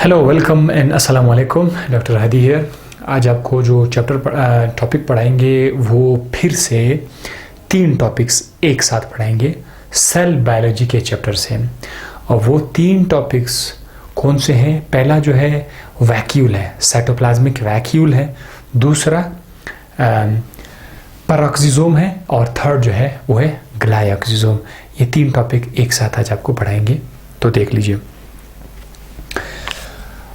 Hello welcome and अस्सलाम वालेकुम। Doctor Hadi here. आज आपको जो टॉपिक पढ़ाएंगे वो फिर से 3 टॉपिक्स एक साथ पढ़ाएंगे सेल बायोलॉजी के चैप्टर से। और वो 3 टॉपिक्स कौन से हैं? पहला जो है वैक्यूल है, साइटोप्लाज्मिक वैक्यूल है। दूसरा पैरोक्सिसोम है और थर्ड जो है वो है ग्लाइकोक्सिसोम। ये 3 टॉपिक एक साथ आज आपको पढ़ाएंगे, तो देख लीजिए।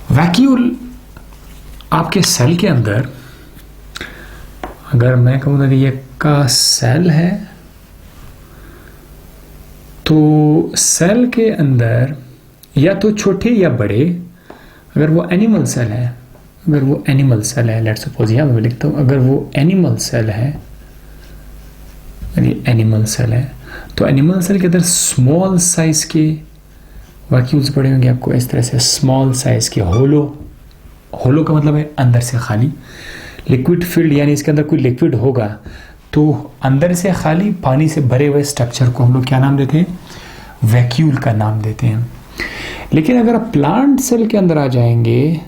वैक्यूल आपके सेल के अंदर, अगर मैं कहूँ ना कि ये का सेल है, तो सेल के अंदर या तो छोटे या बड़े, अगर वो एनिमल सेल है, लेट्स सपोज यहाँ मैं लिखता हूँ, अगर वो एनिमल सेल है, तो एनिमल सेल के अंदर स्मॉल साइज के वैक्यूल्स पड़े होंगे आपको इस तरह से, स्मॉल साइज के। होलो का मतलब है अंदर से खाली, लिक्विड फील्ड यानी इसके अंदर कोई लिक्विड होगा, तो अंदर से खाली पानी से भरे हुए स्ट्रक्चर को हम लोग क्या नाम देते हैं? वैक्यूल का नाम देते हैं। लेकिन अगर आप प्लांट सेल के अंदर आ जाएंगे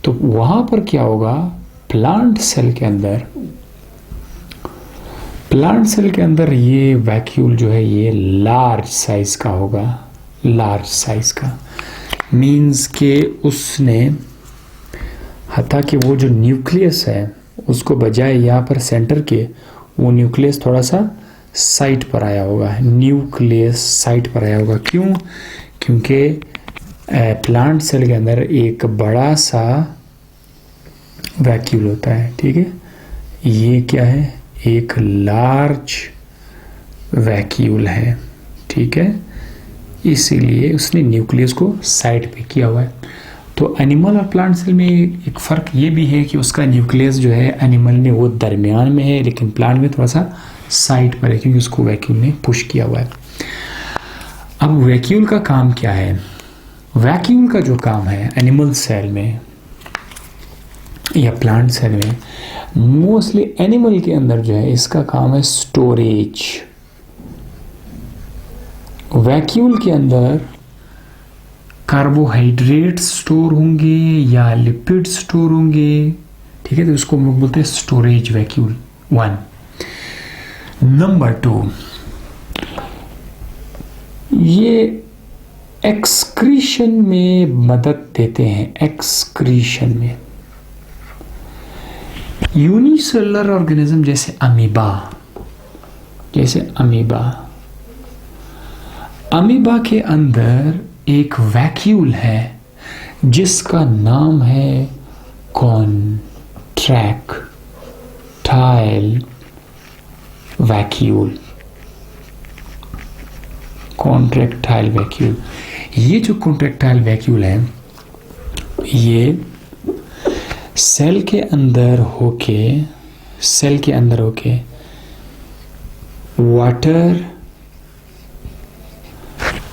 तो वहां पर क्या होगा? प्लांट सेल के अंदर ये वैक्यूल जो है ये लार्ज साइज का होगा। लार्ज साइज का मीन्स के उसने हता कि वो जो न्यूक्लियस है उसको बजाय यहाँ पर सेंटर के, वो न्यूक्लियस थोड़ा सा साइड पर आया होगा। क्यों? क्योंकि प्लांट सेल के अंदर एक बड़ा सा वैक्यूल होता है, ठीक है। ये क्या है? एक लार्ज वैक्यूल है, ठीक है। इसीलिए उसने न्यूक्लियस को साइड पे किया हुआ है। तो एनिमल और प्लांट सेल में एक फ़र्क ये भी है कि उसका न्यूक्लियस जो है एनिमल में वो दरमियान में है, लेकिन प्लांट में थोड़ा सा साइड पर है, क्योंकि उसको वैक्यूल ने पुश किया हुआ है। अब वैक्यूल का काम क्या है? वैक्यूल का जो काम है एनिमल सेल में या प्लांट सेल में, मोस्टली एनिमल के अंदर जो है इसका काम है स्टोरेज। वैक्यूल के अंदर कार्बोहाइड्रेट स्टोर होंगे या लिपिड स्टोर होंगे, ठीक है। तो इसको हम लोग बोलते हैं स्टोरेज वैक्यूल 1। नंबर 2, ये एक्सक्रीशन में मदद देते हैं। एक्सक्रीशन में यूनिसेलुलर ऑर्गेनिज्म जैसे अमीबा के अंदर एक वैक्यूल है जिसका नाम है कॉन्ट्रैक्टाइल वैक्यूल। ये जो कॉन्ट्रैक्टाइल वैक्यूल है, ये सेल के अंदर होके वाटर,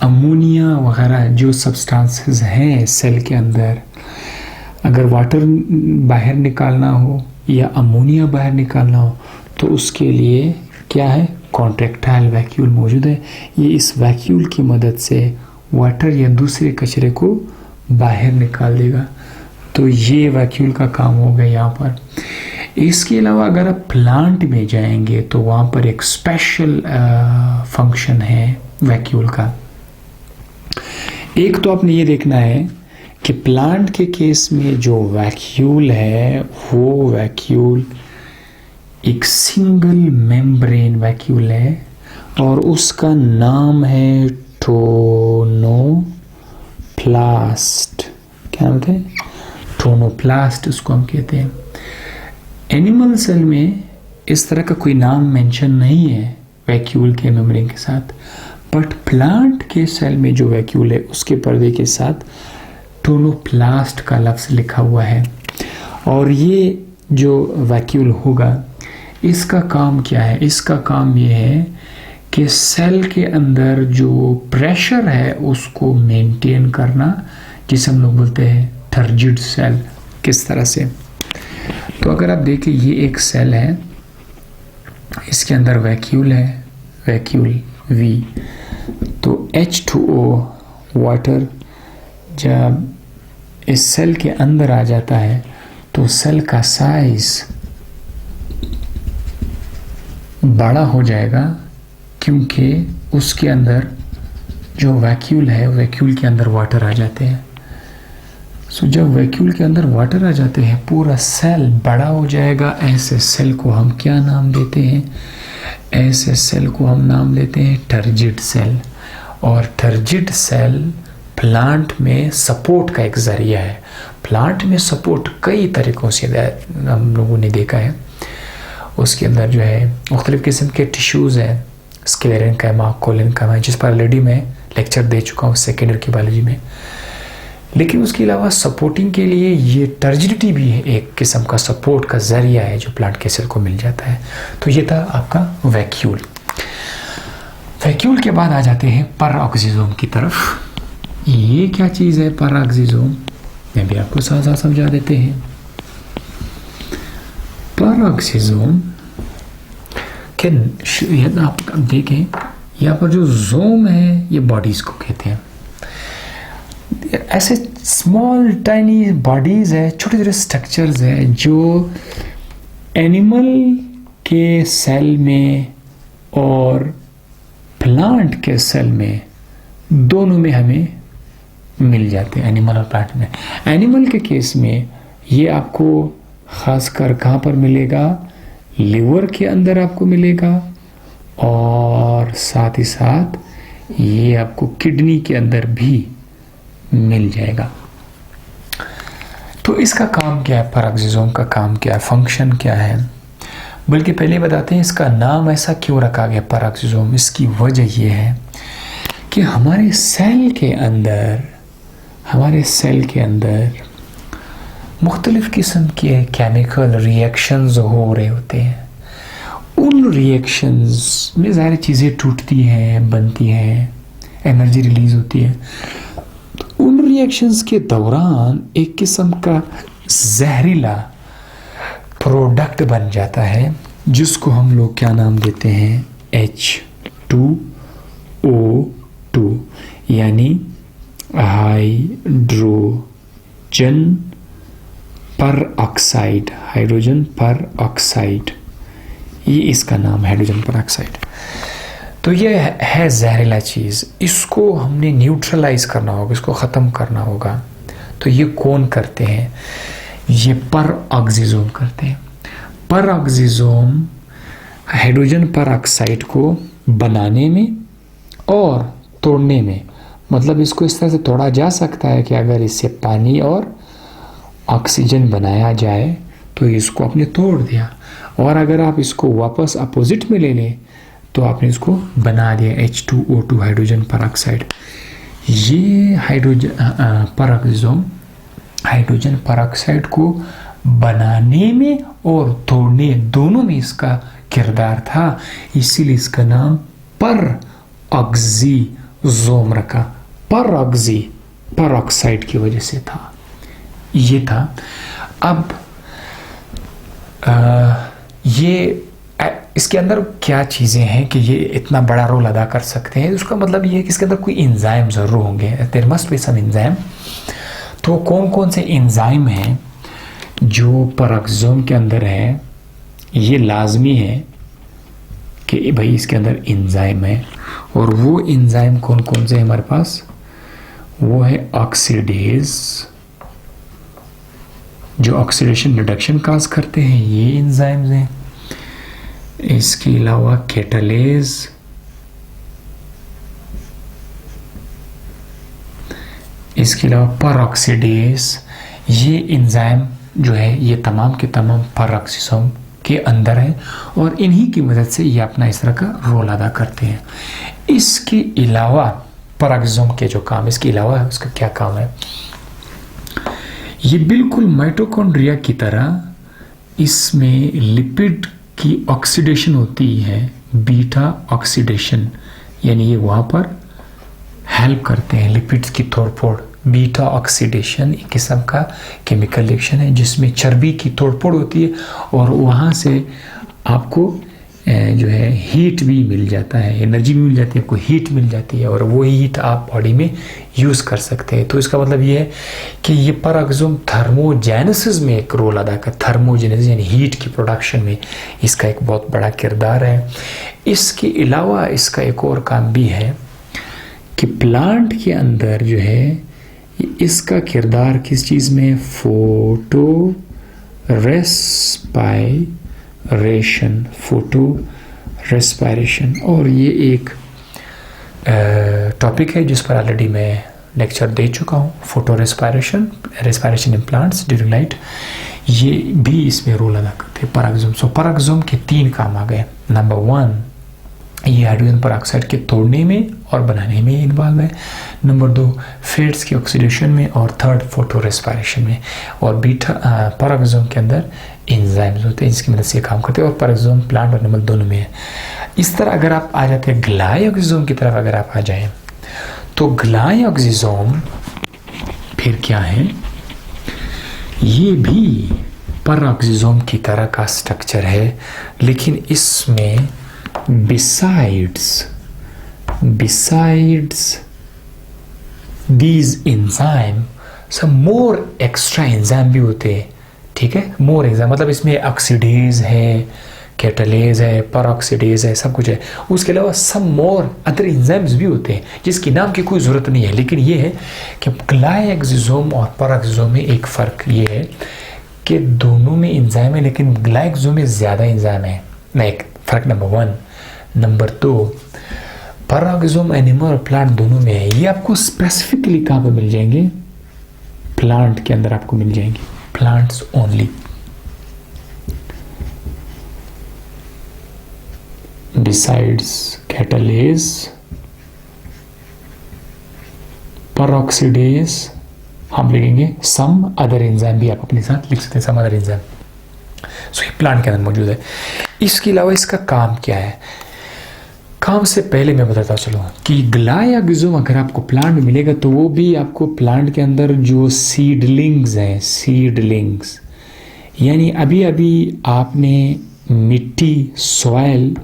अमोनिया वगैरह जो सब्सटेंसेस हैं सेल के अंदर, अगर वाटर बाहर निकालना हो या अमोनिया बाहर निकालना हो तो उसके लिए क्या है? कॉन्ट्रैक्टाइल वैक्यूल मौजूद है। ये इस वैक्यूल की मदद से वाटर या दूसरे कचरे को बाहर निकाल देगा। तो ये वैक्यूल का काम हो गया यहाँ पर। इसके अलावा अगर आप प्लांट में जाएंगे तो वहाँ पर एक स्पेशल फंक्शन है वैक्यूल का। एक तो आपने ये देखना है कि प्लांट के केस में जो वैक्यूल है वो वैक्यूल एक सिंगल मेम्ब्रेन वैक्यूल है और उसका नाम है टोनोप्लास्ट। क्या बोलते हैं? टोनोप्लास्ट उसको हम कहते हैं। एनिमल सेल में इस तरह का कोई नाम मेंशन नहीं है वैक्यूल के मेम्ब्रेन के साथ, बट प्लांट के सेल में जो वैक्यूल है उसके पर्दे के साथ टोनोप्लास्ट का लफ्ज़ लिखा हुआ है। और ये जो वैक्यूल होगा इसका काम क्या है? इसका काम ये है कि सेल के अंदर जो प्रेशर है उसको मेंटेन करना, जिसे हम लोग बोलते हैं टर्जिड सेल। किस तरह से? तो अगर आप देखें ये एक सेल है, इसके अंदर वैक्यूल है, वैक्यूल V, तो H2O वाटर जब इस सेल के अंदर आ जाता है तो सेल का साइज बड़ा हो जाएगा, क्योंकि उसके अंदर जो वैक्यूल है, वैक्यूल के अंदर वाटर आ जाते हैं। सो जब वैक्यूल के अंदर वाटर आ जाते हैं पूरा सेल बड़ा हो जाएगा। ऐसे सेल को हम क्या नाम देते हैं? ऐसे सेल को हम नाम देते हैं टर्जिड सेल। और टर्जिड सेल प्लांट में सपोर्ट का एक जरिया है। प्लांट में सपोर्ट कई तरीकों से हम लोगों ने देखा है। उसके अंदर जो है मुख्तलिफ किस्म के टिश्यूज़ हैं, स्क्लेरेन्काइमा, कोलेन्काइमा, जिस पर ऑलरेडी मैं लेक्चर दे चुका हूँ सेकेंड ईयर की बायोलॉजी में। लेकिन उसके अलावा सपोर्टिंग के लिए ये टर्जिडिटी भी है, एक किस्म का सपोर्ट का जरिया है जो प्लांट के सेल को मिल जाता है। तो ये था आपका वैक्यूल। वैक्यूल के बाद आ जाते हैं परऑक्सीजोम की तरफ। ये क्या चीज़ है परऑक्सीजोम? मैं भी आपको साथ साथ समझा देते हैं। परऑक्सीजोम के आप देखें यहाँ पर जो जोम है ये बॉडीज को कहते हैं। ऐसे स्मॉल टाइनी बॉडीज है, छोटे छोटे स्ट्रक्चर्स है जो एनिमल के सेल में और प्लांट के सेल में दोनों में हमें मिल जाते हैं, एनिमल और प्लांट में। एनिमल के केस में ये आपको खासकर कहाँ पर मिलेगा? लिवर के अंदर आपको मिलेगा, और साथ ही साथ ये आपको किडनी के अंदर भी मिल जाएगा। तो इसका काम क्या है? परऑक्सीजोम का काम क्या है, फंक्शन क्या है? बल्कि पहले बताते हैं इसका नाम ऐसा क्यों रखा गया परऑक्सीजोम। इसकी वजह यह है कि हमारे सेल के अंदर मुख्तलिफ किस्म के केमिकल रिएक्शंस हो रहे होते हैं। उन रिएक्शंस में ज़ाहिर चीज़ें टूटती हैं, बनती हैं, एनर्जी रिलीज होती है। उन रिएक्शंस के दौरान एक किस्म का जहरीला प्रोडक्ट बन जाता है जिसको हम लोग क्या नाम देते हैं? H2O2, यानी हाइड्रोजन परऑक्साइड। हाइड्रोजन परऑक्साइड, ये इसका नाम है, हाइड्रोजन परऑक्साइड। तो ये है जहरीला चीज़, इसको हमने न्यूट्रलाइज करना होगा, इसको ख़त्म करना होगा। तो ये कौन करते हैं? ये परऑक्सीजोम करते हैं। परऑक्सीजोम हाइड्रोजन परऑक्साइड को बनाने में और तोड़ने में, मतलब इसको इस तरह से तोड़ा जा सकता है कि अगर इससे पानी और ऑक्सीजन बनाया जाए तो इसको आपने तोड़ दिया, और अगर आप इसको वापस अपोजिट में ले लें तो आपने इसको बना दिया H2O2, हाइड्रोजन परऑक्साइड। ये परऑक्सीजोम हाइड्रोजन परऑक्साइड को बनाने में और तोड़ने दोनों में इसका किरदार था, इसीलिए इसका नाम परऑक्सीजोम रखा। परऑक्साइड की वजह से था, ये था। अब ये इसके अंदर क्या चीज़ें हैं कि ये इतना बड़ा रोल अदा कर सकते हैं? उसका मतलब ये है कि इसके अंदर कोई एंजाइम ज़रूर होंगे, there must be some enzyme. तो कौन कौन से एंजाइम हैं जो परऑक्सीजोम के अंदर है? ये लाजमी है कि भाई इसके अंदर एंजाइम है, और वो एंजाइम कौन कौन से हैं हमारे पास? वो है ऑक्सीडेज, जो ऑक्सीडेशन रिडक्शन काज करते हैं, ये एंजाइम्स हैं। इसके अलावा कैटालेज, इसके अलावा परऑक्सीडेज, ये एंजाइम जो है ये तमाम के तमाम परऑक्सीजोम के अंदर है, और इन्हीं की मदद से ये अपना इस तरह का रोल अदा करते हैं। इसके अलावा परऑक्सीजोम के जो काम, इसके अलावा उसका क्या काम है? ये बिल्कुल माइटोकॉन्ड्रिया की तरह इसमें लिपिड की ऑक्सीडेशन होती है, बीटा ऑक्सीडेशन, यानी ये वहाँ पर हेल्प करते हैं लिपिड्स की तोड़फोड़। बीटा ऑक्सीडेशन एक किस्म का केमिकल रिएक्शन है जिसमें चर्बी की तोड़फोड़ होती है, और वहाँ से आपको जो है हीट भी मिल जाता है, एनर्जी भी मिल जाती है, आपको हीट मिल जाती है और वो हीट आप बॉडी में यूज़ कर सकते हैं। तो इसका मतलब ये है कि ये पेरोक्सिसोम थर्मोजेनेसिस में एक रोल अदा कर, थर्मोजेनेसिस यानी हीट की प्रोडक्शन में इसका एक बहुत बड़ा किरदार है। इसके अलावा इसका एक और काम भी है कि प्लांट के अंदर जो है इसका किरदार किस चीज़ में, फोटो रेस्पायरेशन। और ये एक टॉपिक है जिस पर ऑलरेडी मैं लेक्चर दे चुका हूँ, photo respiration in plants during light. ये भी इसमें रोल अदा करते हैं पेरोक्सिसोम। सो पेरोक्सिसोम के 3 काम आ गए। नंबर 1, ये हाइड्रोजन पेरोक्साइड के तोड़ने में और बनाने में इन्वॉल्व है। नंबर 2, फैट्स के ऑक्सीडेशन में। और 3rd, फोटो रेस्पायरेशन में। और पेरोक्सिसोम के अंदर एंजाइम्स होते हैं जिसकी मदद से काम करते हैं। और पेरोक्सिसोम प्लांट और एनिमल दोनों में है। इस तरह अगर आप आ जाते हैं ग्लाइऑक्सिसोम की तरफ, अगर आप आ जाएं तो ग्लाइऑक्सिसोम फिर क्या है, ये भी पेरोक्सिसोम की तरह का स्ट्रक्चर है, लेकिन इसमें besides these enzyme some more extra enzyme भी होते हैं। ठीक है, मोर एंजाइम मतलब इसमें ऑक्सीडेज है, कैटालेज है, पेरोक्सीडेज है, सब कुछ है। उसके अलावा सम मोर अदर एंजाइम्स भी होते हैं जिसकी नाम की कोई ज़रूरत नहीं है। लेकिन ये है कि ग्लाइऑक्सिसोम और पेरोक्सिसोम में एक फ़र्क ये है कि दोनों में एंजाइम है, लेकिन ग्लाइऑक्सिसोम में ज़्यादा एंजाइम है। एक फ़र्क नंबर 1। नंबर 2, पेरोक्सिसोम एनिमल और प्लांट दोनों में है। ये आपको स्पेसिफिकली कहाँ पे मिल जाएंगे, प्लांट के अंदर आपको मिल जाएंगे, plants only. Besides catalase, peroxidase, हम लिखेंगे सम अदर एंजाइम भी आप अपने साथ लिख सकते हैं, सम अदर एंजाइम। सो ये प्लांट के अंदर मौजूद है। इसके अलावा इसका काम क्या है, काम से पहले मैं बताता चलूँ कि ग्लाइऑक्सिसोम अगर आपको प्लांट में मिलेगा तो वो भी आपको प्लांट के अंदर जो सीडलिंग्स हैं, सीडलिंग्स यानी अभी अभी आपने मिट्टी सॉइल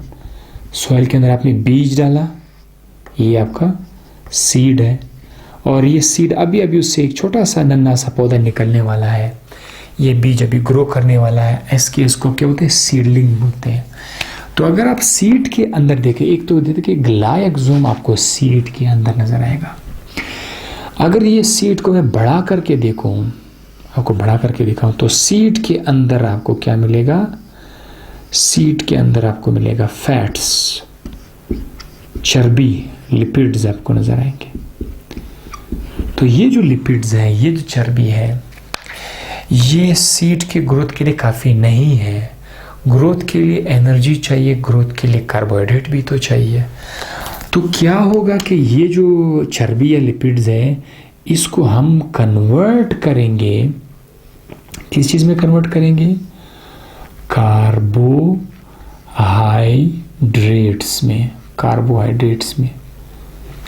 के अंदर आपने बीज डाला, ये आपका सीड है। और ये सीड अभी अभी उससे एक छोटा सा नन्हा सा पौधा निकलने वाला है, ये बीज अभी ग्रो करने वाला है। इसको क्या बोलते हैं, सीडलिंग बोलते हैं। तो अगर आप सीड के अंदर देखें, एक तो देखिए ग्लाइऑक्सिसोम आपको सीड के अंदर नजर आएगा। अगर ये सीड को मैं बढ़ा करके देखूं, आपको बढ़ा करके दिखाऊं, तो सीड के अंदर आपको क्या मिलेगा, सीड के अंदर आपको मिलेगा फैट्स, चर्बी, लिपिड्स आपको नजर आएंगे। तो ये जो लिपिड्स है, ये जो चर्बी है, ये सीड के ग्रोथ के लिए काफ़ी नहीं है। ग्रोथ के लिए एनर्जी चाहिए, ग्रोथ के लिए कार्बोहाइड्रेट भी तो चाहिए। तो क्या होगा कि ये जो चर्बी या लिपिड्स है, इसको हम कन्वर्ट करेंगे, किस चीज़ में कन्वर्ट करेंगे, कार्बोहाइड्रेट्स में।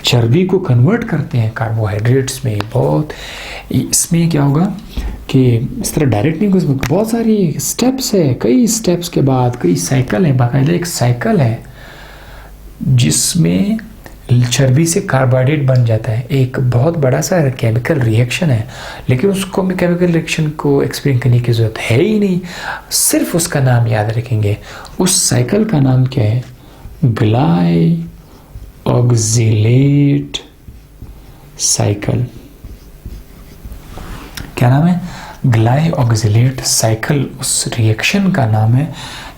चर्बी को कन्वर्ट करते हैं कार्बोहाइड्रेट्स में। बहुत इसमें क्या होगा कि इस तरह डायरेक्ट नहीं, उसमें बहुत सारी स्टेप्स है, कई स्टेप्स के बाद कई साइकिल है, बाकायदा एक साइकिल है जिसमें चर्बी से कार्बोहाइड्रेट बन जाता है। एक बहुत बड़ा सा केमिकल रिएक्शन है, लेकिन उसको भी केमिकल रिएक्शन को एक्सप्लेन करने की ज़रूरत है ही नहीं, सिर्फ उसका नाम याद रखेंगे। उस साइकिल का नाम क्या है, ग्लाइऑक्सिलेट साइकिल। क्या नाम है, ग्लाइऑक्सिलेट साइकिल उस रिएक्शन का नाम है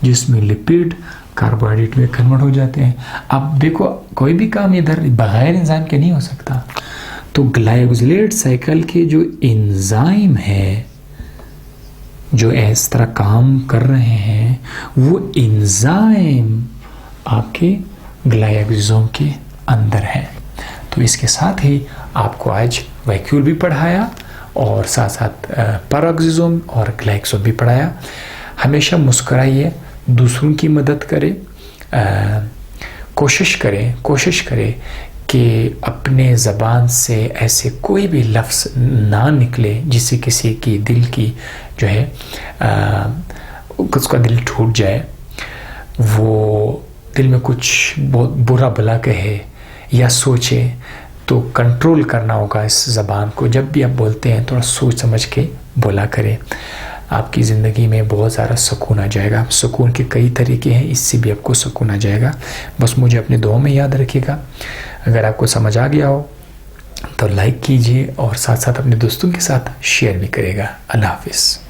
जिसमें लिपिड कार्बोहाइड्रेट में कन्वर्ट हो जाते हैं। अब देखो कोई भी काम इधर बगैर एंजाइम के नहीं हो सकता। तो ग्लाइऑक्सिलेट साइकिल के जो एंजाइम है जो इस तरह काम कर रहे हैं, वो एंजाइम आपके ग्लाइऑक्सिसोम के अंदर है। तो इसके साथ ही आपको आज वैक्यूल भी पढ़ाया और साथ साथ पेरोक्सिसोम और ग्लाइऑक्सिसोम भी पढ़ाया। हमेशा मुस्कुराइए, दूसरों की मदद करें, कोशिश करें कि अपने ज़बान से ऐसे कोई भी लफ्ज़ ना निकले जिससे किसी की दिल की जो है उसका दिल टूट जाए। वो दिल में कुछ बहुत बुरा भला कहे या सोचे तो कंट्रोल करना होगा इस ज़बान को। जब भी आप बोलते हैं थोड़ा सोच समझ के बोला करें, आपकी ज़िंदगी में बहुत सारा सुकून आ जाएगा। सुकून के कई तरीके हैं, इससे भी आपको सुकून आ जाएगा। बस मुझे अपनी दुआ में याद रखिएगा। अगर आपको समझ आ गया हो तो लाइक कीजिए और साथ साथ अपने दोस्तों के साथ शेयर भी करेगा। अल्लाह हाफिज़।